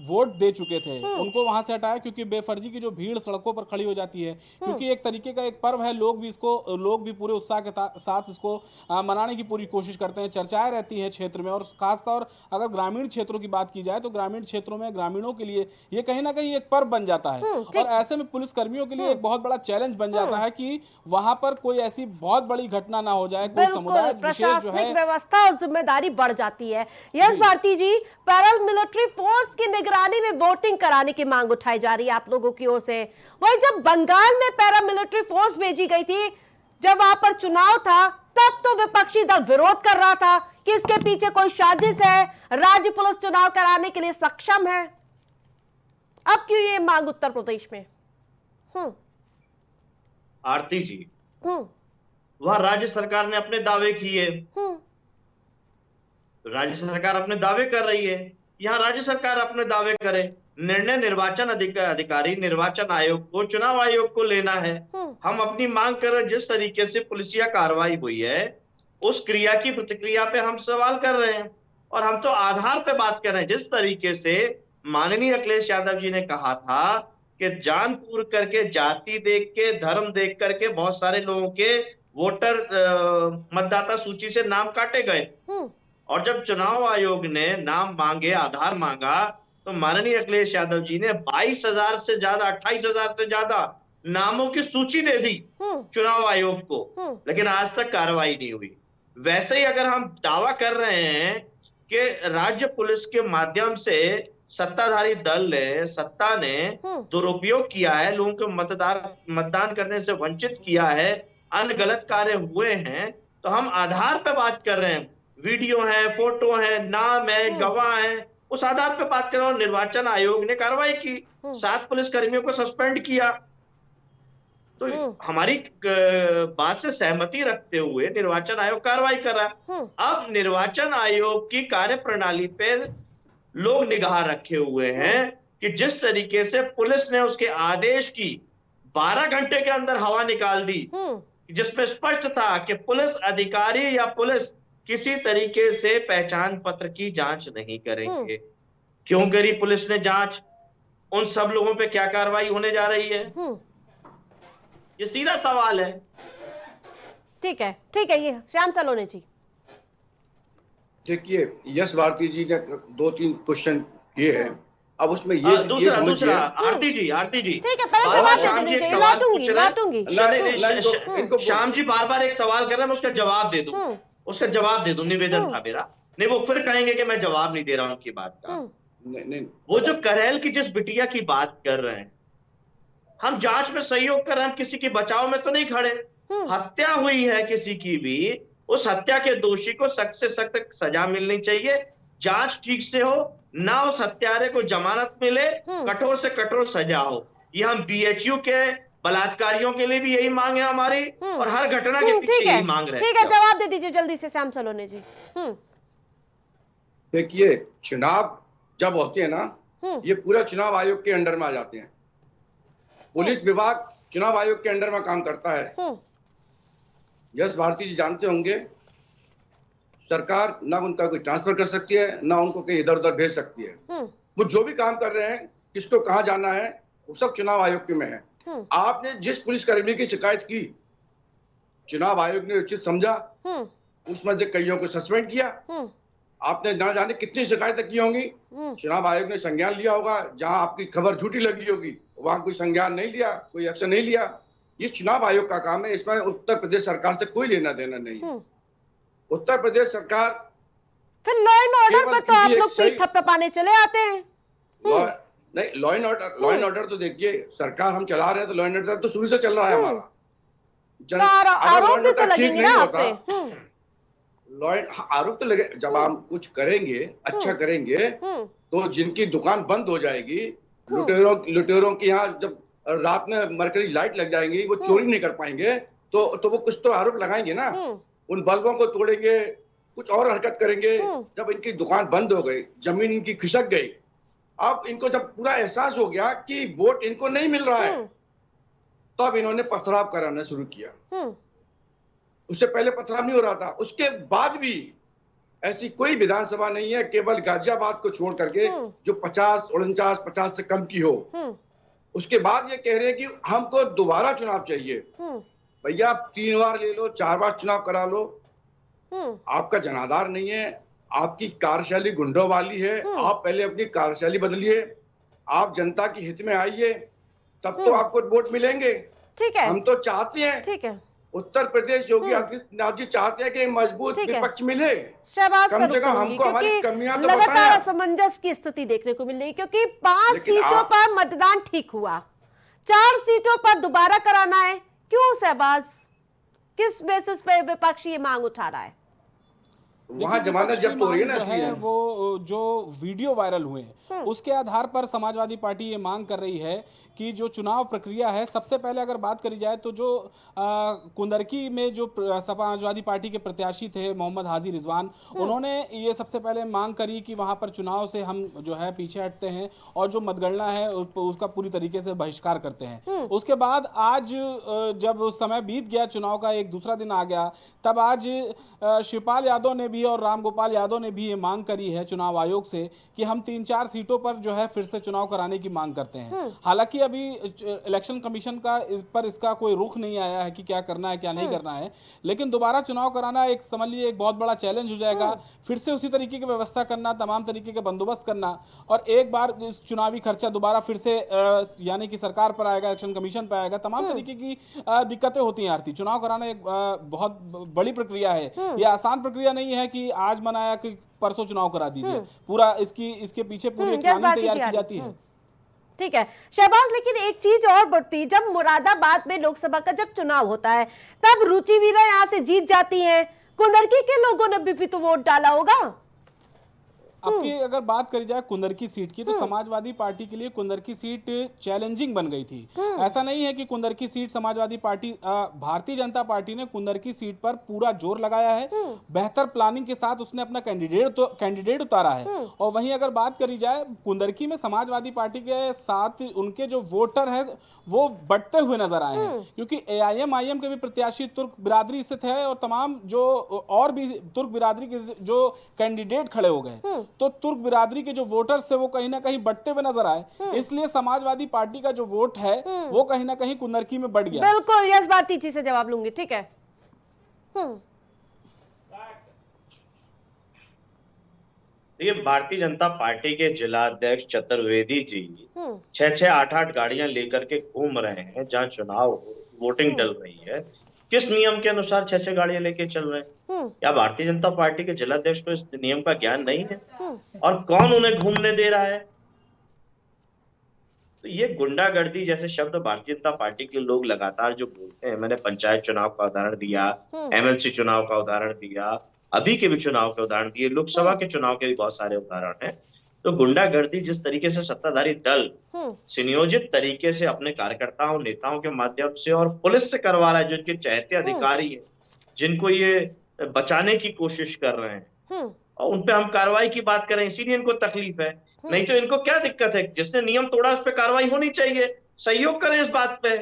वोट दे चुके थे उनको वहां से हटाया, क्योंकि बेफर्जी की जो भीड़ सड़कों पर खड़ी हो जाती है, क्योंकि एक तरीके का एक पर्व है, लोग भी पूरे उत्साह के साथ इसको मनाने की पूरी कोशिश करते हैं। चर्चाएं रहती हैं क्षेत्र में, और खासतौर अगर ग्रामीण क्षेत्रों की बात की जाए तो ग्रामीण क्षेत्रों में ग्रामीणों के लिए ये कहीं ना कहीं एक पर्व बन जाता है। और ऐसे में पुलिस कर्मियों के लिए एक बहुत बड़ा चैलेंज बन जाता है कि वहां पर कोई ऐसी बहुत बड़ी घटना ना हो जाए, कोई समुदाय विशेष जो है व्यवस्था और जिम्मेदारी बढ़ जाती है। यस भारती जी, पैरामिलिट्री फोर्स की निगरानी में वोटिंग कराने की मांग उठाई जा रही है आप लोगों की ओर से। वही जब बंगाल में पैरामिलिट्री फोर्स भेजी गई थी, जब वहां पर चुनाव था, तब तो विपक्षी दल विरोध कर रहा था कि इसके पीछे कोई साजिश है, राज्य पुलिस चुनाव कराने के लिए सक्षम है। अब क्यों ये मांग उत्तर प्रदेश में? आरती जी, वहां राज्य सरकार ने अपने दावे किए, राज्य सरकार अपने दावे कर रही है, यहाँ राज्य सरकार अपने दावे करे। निर्णय निर्वाचन अधिकारी निर्वाचन आयोग को, चुनाव आयोग को लेना है। हम अपनी मांग कर रहे, जिस तरीके से पुलिसिया कार्रवाई हुई है उस क्रिया की प्रतिक्रिया पे हम सवाल कर रहे हैं, और हम तो आधार पे बात कर रहे हैं। जिस तरीके से माननीय अखिलेश यादव जी ने कहा था कि जानबूझ करके, जाति देख के, धर्म देख करके बहुत सारे लोगों के वोटर मतदाता सूची से नाम काटे गए, और जब चुनाव आयोग ने नाम मांगे, आधार मांगा, तो माननीय अखिलेश यादव जी ने 22,000 से ज्यादा, 28,000 से ज्यादा नामों की सूची दे दी चुनाव आयोग को, लेकिन आज तक कार्रवाई नहीं हुई। वैसे ही अगर हम दावा कर रहे हैं कि राज्य पुलिस के माध्यम से सत्ताधारी दल ने, सत्ता ने दुरुपयोग किया है, लोगों को मतदान करने से वंचित किया है, अन्य गलत कार्य हुए हैं, तो हम आधार पे बात कर रहे हैं। वीडियो है, फोटो है, नाम है, गवाह है, उस आधार पे बात कर रहे हैं। और निर्वाचन आयोग ने कार्रवाई की, 7 पुलिसकर्मियों को सस्पेंड किया। तो हमारी बात से सहमति रखते हुए निर्वाचन आयोग कार्रवाई कर रहा है। अब निर्वाचन आयोग की कार्यप्रणाली पे लोग निगाह रखे हुए हैं कि जिस तरीके से पुलिस ने उसके आदेश की 12 घंटे के अंदर हवा निकाल दी, जिसमें स्पष्ट था कि पुलिस अधिकारी या पुलिस किसी तरीके से पहचान पत्र की जांच नहीं करेंगे। क्यों करी पुलिस ने जांच? उन सब लोगों पे क्या कार्रवाई होने जा रही है? ये सीधा सवाल है। ठीक है, ठीक है। ये श्याम सलोने जी। देखिए, यश भारती जी ने 2-3 क्वेश्चन किए हैं। अब उसमें ये दूसरा आरती जी ठीक है, पहले जवाब दे देने चाहिए। लौटूंगी श्याम जी बार-बार एक सवाल कर रहे हैं, मैं उसका जवाब दे दूं, निवेदन था मेरा। नहीं, वो फिर कहेंगे कि मैं जवाब नहीं दे रहा हूं उनकी बात का। नहीं, वो जो करेल की जिस बिटिया की बात कर रहे हैं, हम जांच में सहयोग कर रहे हैं, हम किसी के बचाव में तो नहीं खड़े। हत्या हुई है किसी की भी, उस हत्या के दोषी को सख्त से सख्त सजा मिलनी चाहिए, जांच ठीक से हो, ना उस हत्यारे को जमानत मिले, कठोर से कठोर सजा हो। ये हम बीएचयू के बलात्कारियों के लिए भी यही मांग है हमारी, और हर घटना के पीछे यही मांग रहे हैं। ठीक है, जवाब दे दीजिए जल्दी से श्याम सलोने जी। देखिए, चुनाव जब होते हैं ना, ये पूरा चुनाव आयोग के अंडर में आ जाते हैं। पुलिस विभाग चुनाव आयोग के अंडर में काम करता है। यश भारती जी जानते होंगे, सरकार ना उनका कोई ट्रांसफर कर सकती है, ना उनको कहीं इधर उधर भेज सकती है। वो जो भी काम कर रहे हैं, किसको कहाँ जाना है, वो सब चुनाव आयोग के में है। आपने जिस पुलिसकर्मी की शिकायत की, चुनाव आयोग ने उचित समझा, उसमें से कईयों को सस्पेंड किया। आपने ना जाने कितनी शिकायतें की होंगी, चुनाव आयोग ने संज्ञान लिया होगा। जहां आपकी खबर झूठी लगी होगी, वहां कोई संज्ञान नहीं लिया, कोई एक्शन नहीं लिया। ये चुनाव आयोग का काम है, इसमें उत्तर प्रदेश सरकार से कोई लेना देना नहीं। उत्तर प्रदेश सरकार फिर लॉ एंड ऑर्डर पर तो आप लोग कोई थप्पा पाने चले आते हैं। नहीं, लॉ एंड ऑर्डर तो देखिए, सरकार हम चला रहे हैं तो लॉ एंड ऑर्डर तो शुरू से चल रहा है हमारा। आरोप भी तो लगेंगे ना आप पे। आरोप तो लगे, जब आप कुछ करेंगे, अच्छा करेंगे, तो जिनकी दुकान बंद हो जाएगी, लुटेरों की यहाँ जब रात में मरकरी लाइट लग जाएंगी, वो चोरी नहीं कर पाएंगे, तो वो कुछ तो आरोप लगाएंगे ना। उन बल्बों को तोड़ेंगे, कुछ और हरकत करेंगे। जब इनकी दुकान बंद हो गई, जमीन इनकी खिसक गई, अब इनको जब पूरा एहसास हो गया कि वोट इनको नहीं मिल रहा है, तब इन्होंने पथराव कराना शुरू किया। उससे पहले पथराव नहीं हो रहा था। उसके बाद भी ऐसी कोई विधानसभा नहीं है, केवल गाजियाबाद को छोड़ करके, जो 50 से कम की हो। उसके बाद ये कह रहे हैं कि हमको दोबारा चुनाव चाहिए। भैया, 3 बार ले लो, 4 बार चुनाव करा लो, आपका जनाधार नहीं है, आपकी कार्यशैली गुंडों वाली है। आप पहले अपनी कार्यशैली बदलिए, आप जनता के हित में आइए, तब तो आपको वोट मिलेंगे। ठीक है, हम तो चाहते हैं, ठीक है, उत्तर प्रदेश योगी आदित्यनाथ जी चाहते हैं कि मजबूत विपक्ष मिले। कम से कम हमको हमारी कमियां तो लगातार असमंजस की स्थिति देखने को मिल रही है, क्योंकि 5 सीटों पर मतदान ठीक हुआ, 4 सीटों पर दोबारा कराना है। क्यों शहबाज, किस बेसिस पे विपक्ष ये मांग उठा रहा है? वहाँ जमानत जब्त हो रही है ना, इसलिए वो जो वीडियो वायरल हुए हैं उसके आधार पर समाजवादी पार्टी ये मांग कर रही है कि जो चुनाव प्रक्रिया है, सबसे पहले अगर बात करी जाए तो जो कुंदरकी में जो समाजवादी पार्टी के प्रत्याशी थे मोहम्मद हाजी रिजवान, उन्होंने ये सबसे पहले मांग करी कि वहां पर चुनाव से हम जो है पीछे हटते हैं और जो मतगणना है उसका पूरी तरीके से बहिष्कार करते हैं। उसके बाद आज जब समय बीत गया, चुनाव का एक दूसरा दिन आ गया, तब आज शिवपाल यादव ने भी और रामगोपाल यादव ने भी ये मांग करी है चुनाव आयोग से कि हम 3-4 सीटों पर जो है फिर से चुनाव कराने की मांग करते हैं। हालांकि अभी इलेक्शन कमीशन का इस पर इसका कोई रुख नहीं आया है कि क्या करना है क्या नहीं करना है, लेकिन दोबारा चुनाव कराना एक समझ लीजिए एक बहुत बड़ा चैलेंज हो जाएगा। फिर से उसी तरीके की व्यवस्था करना, तमाम तरीके के बंदोबस्त करना, और एक बार इस चुनावी खर्चा दोबारा फिर से यानी कि सरकार पर आएगा, इलेक्शन कमीशन पर आएगा, तमाम तरीके की दिक्कतें होती हैं। आरती, चुनाव कराना एक बहुत बड़ी प्रक्रिया है, यह आसान प्रक्रिया नहीं है कि आज मनाया कि परसों चुनाव करा दीजिए, पूरा इसके पीछे पूरी एक प्लानिंग तैयार की जाती है। ठीक है शहबाज, लेकिन एक चीज और बढ़ती, जब मुरादाबाद में लोकसभा का जब चुनाव होता है तब रुचि वीरा यहाँ से जीत जाती हैं, कुंदरकी के लोगों ने भी तो वोट डाला होगा। आपकी अगर बात करी जाए कुंदरकी सीट की, तो समाजवादी पार्टी के लिए कुंदरकी सीट चैलेंजिंग बन गई थी। ऐसा नहीं है कि Kundarki seat Samajwadi party, Bharatiya Janata party ने कुंदरकी सीट पर पूरा जोर लगाया है, बेहतर प्लानिंग के साथ उसने अपना कैंडिडेट उतारा है। और वहीं अगर बात करी जाए कुंदरकी में समाजवादी पार्टी के साथ उनके जो वोटर है वो बढ़ते हुए नजर आए हैं, क्योंकि AIM के भी प्रत्याशी तुर्क बिरादरी स्थित है और तमाम जो और भी तुर्क बिरादरी के जो कैंडिडेट खड़े हो गए, तो तुर्क बिरादरी के जो वोटर्स थे वो कहीं ना कहीं बढ़ते हुए नजर आए। इसलिए समाजवादी पार्टी का जो वोट है वो कहीं ना कहीं कुंदरकी में बढ़ गया। बिल्कुल, यश भारती जी से जवाब लूंगी। ठीक है। देखिए, भारतीय जनता पार्टी के जिला अध्यक्ष चतुर्वेदी जी 6-6, 8-8 गाड़ियां लेकर के घूम रहे हैं जहां चुनाव वोटिंग डल रही है। किस नियम के अनुसार 6-6 गाड़ियां लेके चल रहे हैं? क्या भारतीय जनता पार्टी के जिला अध्यक्ष को इस नियम का ज्ञान नहीं है? और कौन उन्हें घूमने दे रहा है? तो ये गुंडागर्दी जैसे शब्द भारतीय जनता पार्टी के लोग लगातार जो बोलते हैं, मैंने पंचायत चुनाव का उदाहरण दिया, MLC चुनाव का उदाहरण दिया, अभी के भी चुनाव के उदाहरण दिए, लोकसभा के चुनाव के भी बहुत सारे उदाहरण हैं। तो गुंडागर्दी जिस तरीके से सत्ताधारी दल सुनियोजित तरीके से अपने कार्यकर्ताओं नेताओं के माध्यम से और पुलिस से करवा रहा है, जो इनके चहेते अधिकारी है, जिनको ये बचाने की कोशिश कर रहे हैं, और उन पे हम कार्रवाई की बात करें, इसीलिए इनको तकलीफ है। नहीं तो इनको क्या दिक्कत है? जिसने नियम तोड़ा उस पर कार्रवाई होनी चाहिए, सहयोग करें इस बात पे।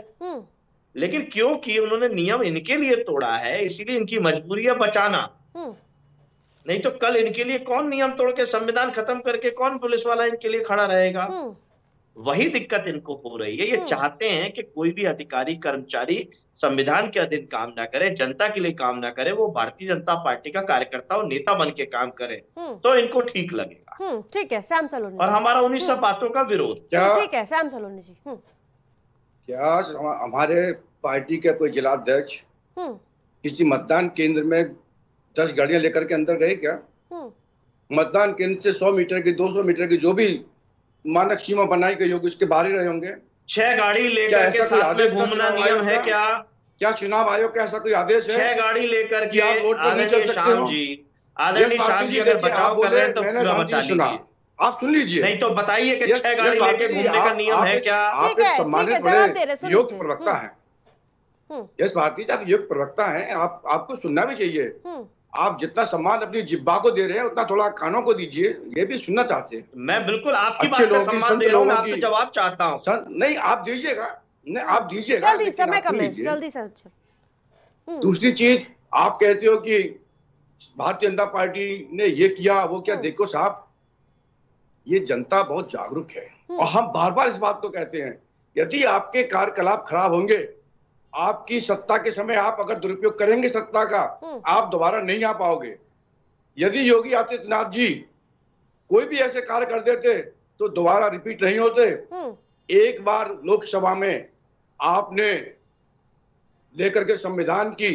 लेकिन क्योंकि उन्होंने नियम इनके लिए तोड़ा है, इसीलिए इनकी मजबूरी है बचाना। नहीं तो कल इनके लिए कौन नियम तोड़ के संविधान खत्म करके कौन पुलिस वाला इनके लिए खड़ा रहेगा? वही दिक्कत इनको हो रही है। ये चाहते हैं कि कोई भी अधिकारी कर्मचारी संविधान के अधीन काम ना करे, जनता के लिए काम ना करे, वो भारतीय जनता पार्टी का कार्यकर्ता और नेता बन के काम करे, तो इनको ठीक लगेगा। ठीक है सैम सलोनी, और हमारा उन्हीं सब बातों का विरोध। ठीक है सैम सलोनी जी। क्या हमारे पार्टी का कोई जिलाध्यक्ष किसी मतदान केंद्र में 10 गाड़ियां लेकर के अंदर गए क्या? मतदान केंद्र से 100 मीटर की 200 मीटर की जो भी मानक सीमा बनाई गई होगी उसके बाहर ही रहे होंगे। 6 गाड़ी लेकर के साथ में घूमना नियम है क्या? क्या चुनाव आयोग का ऐसा कोई आदेश है? 6 गाड़ी लेकर के आप रोड पर नहीं चल सकते हो? आदरणीय शाम जी अगर बचाव कर रहे हैं तो मैंने शांति सुना, आप सुन लीजिए। नहीं तो बताइए कि 6 गाड़ी लेके घूमने का नियम है क्या? आप एक सम्मानित बड़े योग्य प्रवक्ता हैं। यस भारती जी, आप योग्य प्रवक्ता हैं, आपको सुनना भी चाहिए। आप जितना सम्मान अपनी जिब्बा को दे रहे हैं उतना थोड़ा कानों को दीजिए, ये भी सुनना चाहते हैं। मैं बिल्कुल आपकी बात का सम्मान दे रहा हूं, मैं आपसे जवाब चाहता हूं। नहीं आप दीजिएगा, नहीं आप दीजिएगा, जल्दी समय कम है, जल्दी सर। दूसरी चीज आप कहते हो कि भारतीय जनता पार्टी ने ये किया वो क्या, देखो साहब ये जनता बहुत जागरूक है और हम बार बार इस बात को कहते हैं, यदि आपके कार्यकलाप खराब होंगे, आपकी सत्ता के समय आप अगर दुरुपयोग करेंगे सत्ता का, आप दोबारा नहीं आ पाओगे। यदि योगी आदित्यनाथ जी कोई भी ऐसे कार्य कर देते तो दोबारा रिपीट नहीं होते। एक बार लोकसभा में आपने लेकर के संविधान की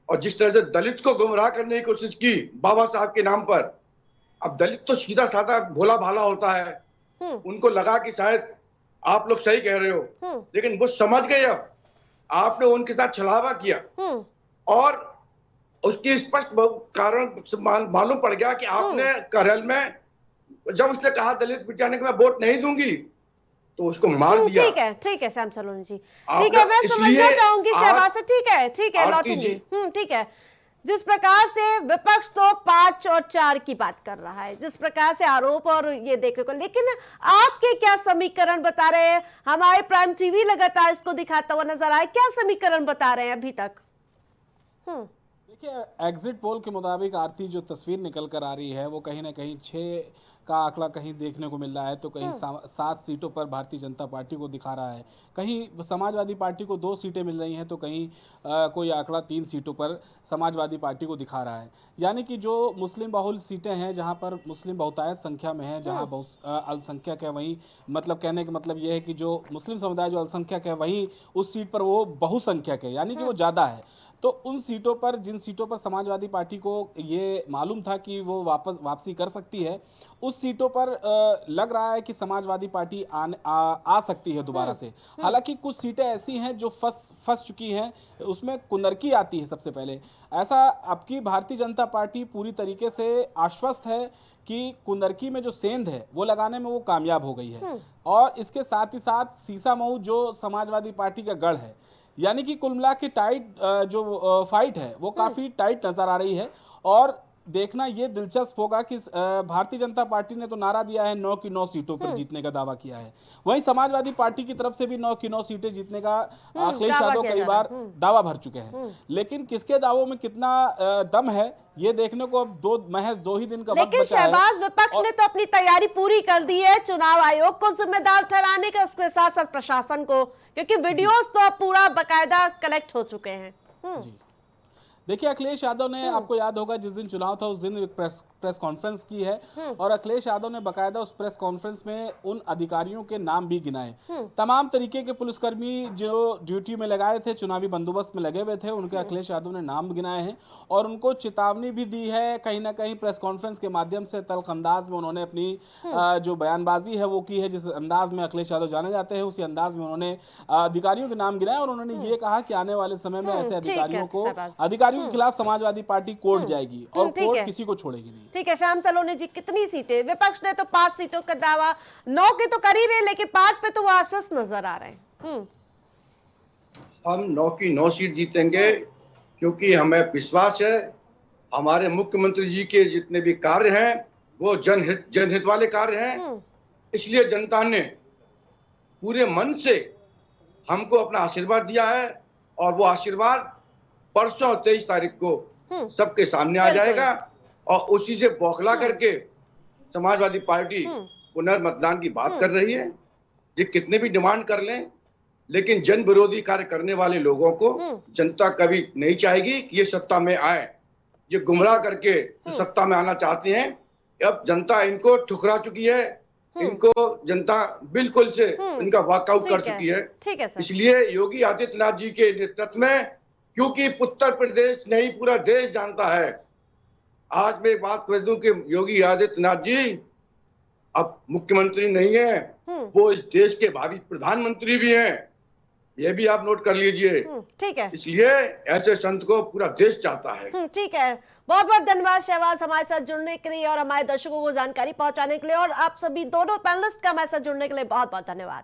और जिस तरह से दलित को गुमराह करने की कोशिश की बाबा साहब के नाम पर, अब दलित तो सीधा साधा भोला भाला होता है, उनको लगा कि शायद आप लोग सही कह रहे हो, लेकिन वो समझ गए। अब आपने उनके साथ छलावा किया और उसकी स्पष्ट कारण मालूम पड़ गया कि आपने करल में जब उसने कहा दलित बिटाने के मैं वोट नहीं दूंगी तो उसको मार दिया। ठीक है सैम सलोनी जी, ठीक है, मैं समझना चाहूंगी शहबाज से। ठीक है लौटूंगी। ठीक है, जिस प्रकार से विपक्ष तो 5 और 4 की बात कर रहा है, जिस प्रकार से आरोप और ये देखने को, लेकिन आपके क्या समीकरण बता रहे हैं? हमारे प्राइम टीवी लगातार इसको दिखाता हुआ नजर आया, क्या समीकरण बता रहे हैं अभी तक? देखिए, एग्जिट पोल के मुताबिक आरती जो तस्वीर निकल कर आ रही है वो कहीं ना कहीं का आंकड़ा कहीं देखने को मिल रहा है, तो कहीं 7 सीटों पर भारतीय जनता पार्टी को दिखा रहा है, कहीं समाजवादी पार्टी को 2 सीटें मिल रही हैं, तो कहीं कोई आंकड़ा 3 सीटों पर समाजवादी पार्टी को दिखा रहा है। यानी कि जो मुस्लिम बहुल सीटें हैं, जहां पर मुस्लिम बहुतायत संख्या में है, जहां अल्पसंख्यक है, वहीं मतलब कहने का मतलब यह है कि जो मुस्लिम समुदाय जो अल्पसंख्यक है, वहीं उस सीट पर वो बहुसंख्यक है, यानी कि वो ज़्यादा है। तो उन सीटों पर, जिन सीटों पर समाजवादी पार्टी को ये मालूम था कि वो वापसी कर सकती है, उस सीटों पर लग रहा है कि समाजवादी पार्टी आ सकती है दोबारा से। हालांकि कुछ सीटें ऐसी हैं जो फंस चुकी हैं, उसमें कुंदरकी आती है सबसे पहले। ऐसा अब की भारतीय जनता पार्टी पूरी तरीके से आश्वस्त है कि कुंदरकी में जो सेंध है वो लगाने में वो कामयाब हो गई है, और इसके साथ ही साथ सीसामऊ जो समाजवादी पार्टी का गढ़ है, यानी कि कुल मिला के टाइट जो फाइट है वो काफ़ी टाइट नज़र आ रही है। और देखना ये दिलचस्प होगा कि भारतीय जनता पार्टी ने तो नारा दिया है 9 की 9 सीटों पर जीतने का दावा किया है, वहीं समाजवादी पार्टी की तरफ से भी 9 की 9 सीटें जीतने का अखिलेश यादव कई बार दावा भर चुके हैं। लेकिन किसके दावों में कितना दम है ये देखने को अब महज 2 ही दिन का वक्त बचा है। शहबाज, विपक्ष ने तो अपनी तैयारी पूरी कर दी है चुनाव आयोग को जिम्मेदार ठहराने के, उसके साथ साथ प्रशासन को, क्योंकि वीडियोस तो अब पूरा बकायदा कलेक्ट हो चुके हैं। जी देखिए, अखिलेश यादव ने, आपको याद होगा जिस दिन चुनाव था उस दिन प्रेस कॉन्फ्रेंस की है, और अखिलेश यादव ने बकायदा उस प्रेस कॉन्फ्रेंस में उन अधिकारियों के नाम भी गिनाए। तमाम तरीके के पुलिसकर्मी जो ड्यूटी में लगाए थे, चुनावी बंदोबस्त में लगे हुए थे, उनके अखिलेश यादव ने नाम गिनाए हैं, और उनको चेतावनी भी दी है। कहीं ना कहीं प्रेस कॉन्फ्रेंस के माध्यम से तल्ख अंदाज में उन्होंने अपनी जो बयानबाजी है वो की है। जिस अंदाज में अखिलेश यादव जाने जाते हैं, उसी अंदाज में उन्होंने अधिकारियों के नाम गिनाए, और उन्होंने ये कहा कि आने वाले समय में ऐसे अधिकारियों के खिलाफ समाजवादी पार्टी कोर्ट जाएगी, और कोर्ट किसी को छोड़ेगी नहीं। ठीक है श्याम सलोनी जी, कितनी सीटें? विपक्ष ने तो 5 सीटों का दावा, 9 के तो कर ही रहे, लेकिन 5 पे तो वो आश्वस्त नजर आ रहे हैं। हम 9 की 9 सीट जीतेंगे, क्योंकि हमें विश्वास है हमारे मुख्यमंत्री जी के जितने भी कार्य हैं वो जनहित वाले कार्य हैं। इसलिए जनता ने पूरे मन से हमको अपना आशीर्वाद दिया है, और वो आशीर्वाद परसों 23 तारीख को सबके सामने आ जाएगा, और उसी से बौखला करके समाजवादी पार्टी पुनर्मतदान की बात कर रही है। ये कितने भी डिमांड कर लें, लेकिन जन विरोधी कार्य करने वाले लोगों को जनता कभी नहीं चाहेगी कि ये सत्ता में आए। ये गुमराह करके जो सत्ता में आना चाहते हैं, अब जनता इनको ठुकरा चुकी है, इनको जनता बिल्कुल से इनका वॉकआउट कर चुकी है। ठीक है सर। इसलिए योगी आदित्यनाथ जी के नेतृत्व में, क्योंकि उत्तर प्रदेश नहीं पूरा देश जानता है, आज मैं एक बात कह दूं कि योगी आदित्यनाथ जी अब मुख्यमंत्री नहीं है, वो इस देश के भावी प्रधानमंत्री भी हैं, ये भी आप नोट कर लीजिए। ठीक है, इसलिए ऐसे संत को पूरा देश चाहता है। ठीक है, बहुत बहुत धन्यवाद शहबाज हमारे साथ जुड़ने के लिए और हमारे दर्शकों को जानकारी पहुंचाने के लिए, और आप सभी दोनों पैनलिस्ट का हमारे साथ जुड़ने के लिए बहुत बहुत धन्यवाद।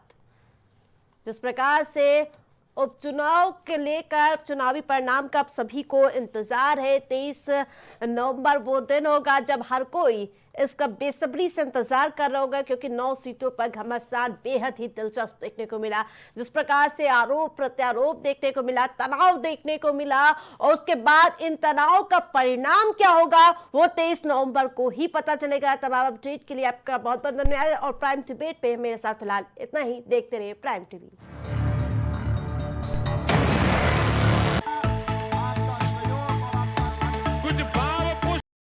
जिस प्रकार से उपचुनाव के लेकर चुनावी परिणाम का आप सभी को इंतजार है, 23 नवंबर वो दिन होगा जब हर कोई इसका बेसब्री से इंतजार कर रहा होगा, क्योंकि 9 सीटों पर घमासान बेहद ही दिलचस्प देखने को मिला। जिस प्रकार से आरोप प्रत्यारोप देखने को मिला, तनाव देखने को मिला, और उसके बाद इन तनाव का परिणाम क्या होगा वो 23 नवंबर को ही पता चलेगा। तमाम अपडेट के लिए आपका बहुत बहुत धन्यवाद, और प्राइम डिबेट पे मेरे साथ फिलहाल इतना ही। देखते रहिए प्राइम टीवी।